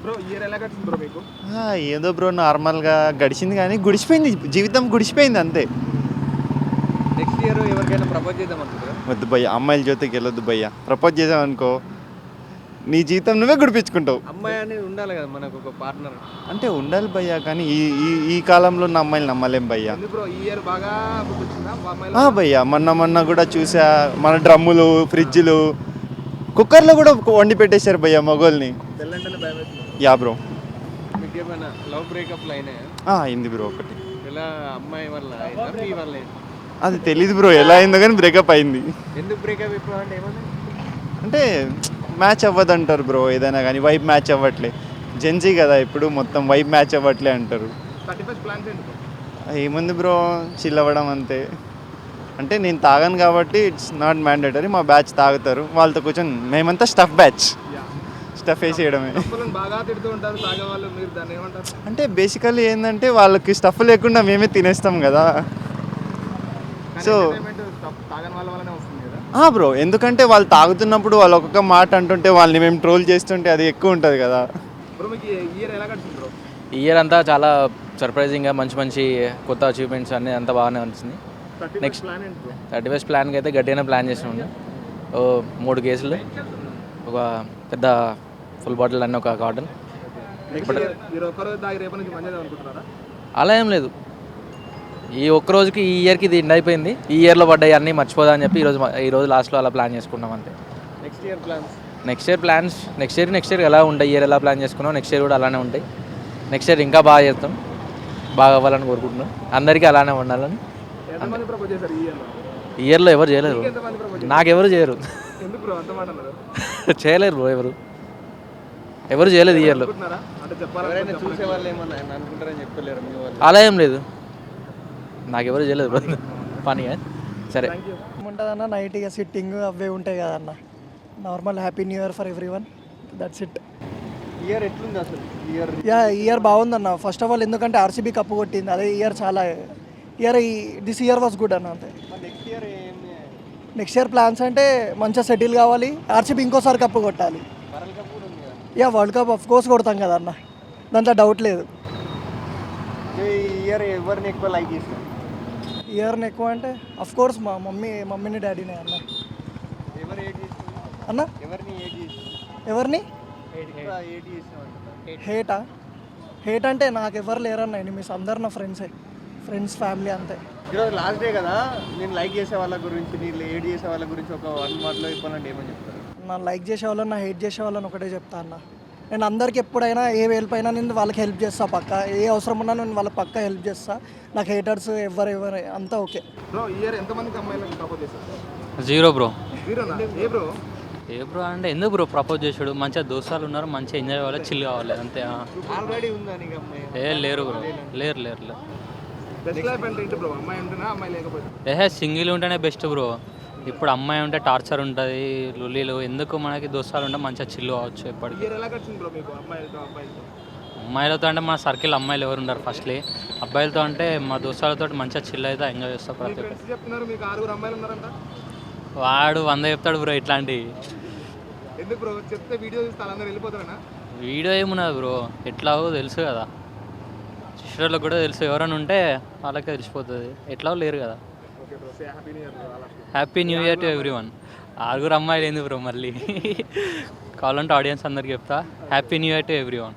Bro year ఎలా గడిచింది bro మీకు? ఏదో బ్రో నార్మల్గా గడిచింది కానీ గుడిచిపోయింది, జీవితం గుడిచిపోయింది అంతే. నెక్స్ట్ ఇయర్ ఎవరికైనా ప్రపోజ్ చేద్దాం అనుకుంటారా? వద్దు భయ్య, అమ్మాయిల జోతికి వెళ్ళొద్దు భయ్య. ప్రపోజ్ చేసావు అనుకో నీ జీవితం నువ్వే గుడిపించుకుంటావు. అమ్మాయి అనేది ఉండాలి కదా మనకు ఒక పార్ట్నర్. అంటే ఉండాలి భయ్య, కానీ ఈ ఈ ఈ కాలంలో ఉన్న అమ్మాయిలు నమ్మలేం భయ్య. ఎందుకు బ్రో ఈ ఇయర్ బాగా వచ్చిందా భయ్య, మొన్న కూడా చూసా, మన డ్రమ్ములు, ఫ్రిడ్జ్లు, కుక్కర్లో కూడా వండి పెట్టేశారు భయ్య మగోల్ని. తెల్లంటేనే భయం వేస్తుంది. Yeah bro. మీకు ఏమైనా లవ్ బ్రేకప్లు అయినాయా? అయింది బ్రో ఒకటి. ఇలా అమ్మాయి వల్ల అయిందా మీ వల్ల అయిందా? అది తెలీదు బ్రో ఎలా అయిందో కానీ బ్రేకప్ అయింది. ఎందుకు బ్రేకప్ ఇప్పుడు అంటే ఏమన్నా? అంటే మ్యాచ్ అవ్వదు అంటారు బ్రో, ఏదైనా కానీ వైబ్ మ్యాచ్ అవ్వట్లే. జెన్జీ కదా ఇప్పుడు, మొత్తం వైబ్ మ్యాచ్ అవ్వట్లే అంటారు. 31st ప్లాన్స్ ఎందుకు? ఏముంది బ్రో, చిల్ అవ్వడం అంతే. అంటే నేను తాగాను కాబట్టి ఇట్స్ నాట్ మ్యాండేటరీ. మా బ్యాచ్ తాగుతారు, వాళ్ళతో కూర్చొని మేమంతా స్టఫ్ బ్యాచ్, స్టఫ్ వేసేయడమే. బాగా తిడుతూ ఉంటారు తాగే వాళ్ళు, మీరు దాన్ని ఏమంటారు? అంటే బేసికల్లీ ఏంటంటే వాళ్ళకి స్టఫ్ లేకుండా మేమే తినేస్తాం కదా. సో తాగని వాళ్ళ వల్లనే వస్తుంది కదా బ్రో, ఎందుకంటే వాళ్ళు తాగుతున్నప్పుడు వాళ్ళు ఒక్కొక్క మాట అంటుంటే వాళ్ళని మేము ట్రోల్ చేస్తుంటే అది ఎక్కువ ఉంటుంది కదా. బ్రో మీకు ఇయర్ ఎలా గడిచింది బ్రో? ఈ ఇయర్ అంతా చాలా సర్ప్రైజింగ్గా మంచి మంచి కొత్త అచీవ్మెంట్స్ అన్నీ అంతా బాగానే వచ్చింది. నెక్స్ట్ 31st ప్లాన్కి అయితే గట్టిగానే ప్లాన్ చేసినాము. 3 కేసులు, ఒక పెద్ద ఫుల్ బాటిల్ అన్నీ, ఒక కాటన్. అలా ఏం లేదు, ఈ ఒక్క రోజుకి ఈ ఇయర్కి ఇది ఎండ్ అయిపోయింది. ఈ ఇయర్లో పడ్డాయి అన్నీ మర్చిపోదా అని చెప్పి ఈరోజు లాస్ట్లో అలా ప్లాన్ చేసుకున్నాం అంతే. Next year plans next year ఎలా ఉంటాయి, ఇయర్ ఎలా ప్లాన్ చేసుకున్నాం నెక్స్ట్ ఇయర్ కూడా అలానే ఉంటాయి. నెక్స్ట్ ఇయర్ ఇంకా బాగా చేస్తాం, బాగా అవ్వాలని కోరుకుంటున్నాం, అందరికీ అలానే ఉండాలని. ఈ ఇయర్లో ఎవరు చేయలేరు, నాకెవరు చేయరు. చేయలేరు బ్రో, ఎవరు చేయలేదు ఈ ఇయర్లో. అలా ఏం లేదు, నాకెవరు చేయలేదు బ్రో పని. సరే ఉంటుందన్న నైట్ ఇక సిట్టింగ్ అవే ఉంటాయి కదన్న. Normal happy new year for every one, that's it. Year ఎట్లుంది అసలు? ఇయర్ బాగుందన్న. ఫస్ట్ ఆఫ్ ఆల్ ఎందుకంటే ఆర్సీబీ కప్పు కొట్టింది, అదే ఇయర్ చాలా దిస్ ఇయర్ వాజ్ గుడ్ అన్న అంతే. నెక్స్ట్ ఇయర్ ప్లాన్స్ అంటే మంచిగా సెటిల్ కావాలి, ఆర్సీబీ ఇంకోసారి కప్పు కొట్టాలి. వరల్డ్ కప్ ఆఫ్ కోర్స్ కొడతాం కదా అన్న, దాంట్లో డౌట్ లేదు. ఇయర్ ఎవరిని ఎక్కువ లైక్ చేస్తారు? ఇయర్ని ఎక్కువ అంటే అఫ్ కోర్స్ మా మమ్మీని డాడీనే అన్న. అన్న ఎవరిని హేట్ అంటే నాకు ఎవరు లేరన్న, ఎనిమిస్ అందరు నా ఫ్రెండ్స్ ఫ్యామిలీ అంతే. ఈరోజు లాస్ట్ డే కదా, నేను లైక్ చేసే వాళ్ళ గురించి, నేను హేట్ చేసే వాళ్ళ గురించి ఒక 1 మాటలో చెప్పాలంటే ఏమని చెప్తారు? నా లైక్ చేసే వాళ్ళని, నా హేట్ చేసే వాళ్ళని ఒకటే చెప్తా అన్న. నేను అందరికి ఎప్పుడైనా ఏ వేలిపైనా నేను వాళ్ళకి హెల్ప్ చేస్తా, పక్క ఏ అవసరం ఉన్నా నేను వాళ్ళకి పక్క హెల్ప్ చేస్తా. నాకు హేటర్స్ ఎవరు అంతా ఓకే. బ్రో ఇయర్ ఎంతమందికి అమ్మాయిలకు ప్రపోజ్ చేశారు? 0 బ్రో. ఏ బ్రో అంటే ఎందుకు బ్రో ప్రపోజ్ చేసాడు, మంచిగా దోస్తాలు ఉన్నారు, మంచిగా ఎంజాయ్ కావాలి, చిల్ కావాలి అంతే. ఆల్రెడీ ఉందా నీకు అమ్మాయి? లేరు బ్రో, లేరు. బెస్ట్ లైఫ్ అంటే ఏంటి బ్రో? అమ్మాయి ఉంటేనా, అమ్మాయి లేకపోతే? సింగిల్ ఉంటేనే బెస్ట్ బ్రో. ఇప్పుడు అమ్మాయి ఉంటే టార్చర్ ఉంటుంది, లొల్లీలు ఎందుకు, మనకి దోస్తాలు ఉంటే మంచిగా చిల్లు కావచ్చు ఎప్పటికీ. ఇయర్ ఎలా గడిచింది బ్రో మీకు అమ్మాయిలతో అబ్బాయిలతో? అమ్మాయిలతో అంటే మన సర్కిల్ అమ్మాయిలు ఎవరు ఉండరు ఫస్ట్లీ. అబ్బాయిలతో అంటే మా దోస్తాలతో మంచిగా చిల్ అయితే ఎంజాయ్ చేస్తాం ప్రతి ఒక్కరు. చెప్తున్నారు మీకు 6 అమ్మాయిలు ఉన్నారంట. వాడు 100 చెప్తాడు బ్రో ఇట్లాంటివి. ఎందుకు బ్రో చెప్తే వీడియో చూస్తే అందరూ వెళ్ళిపోతారా? వీడియో ఏమున్నది బ్రో, ఎట్లాగో తెలుసు కదా, సిస్టర్లకు కూడా తెలుసు, ఎవరైనా ఉంటే వాళ్ళకే తెలిసిపోతుంది, ఎట్లాగో లేరు కదా. Happy new year to everyone. 6 అమ్మాయిలు ఏంది బ్రో మళ్ళీ కావాలంటే ఆడియన్స్ అందరికి చెప్తా, happy new year to everyone.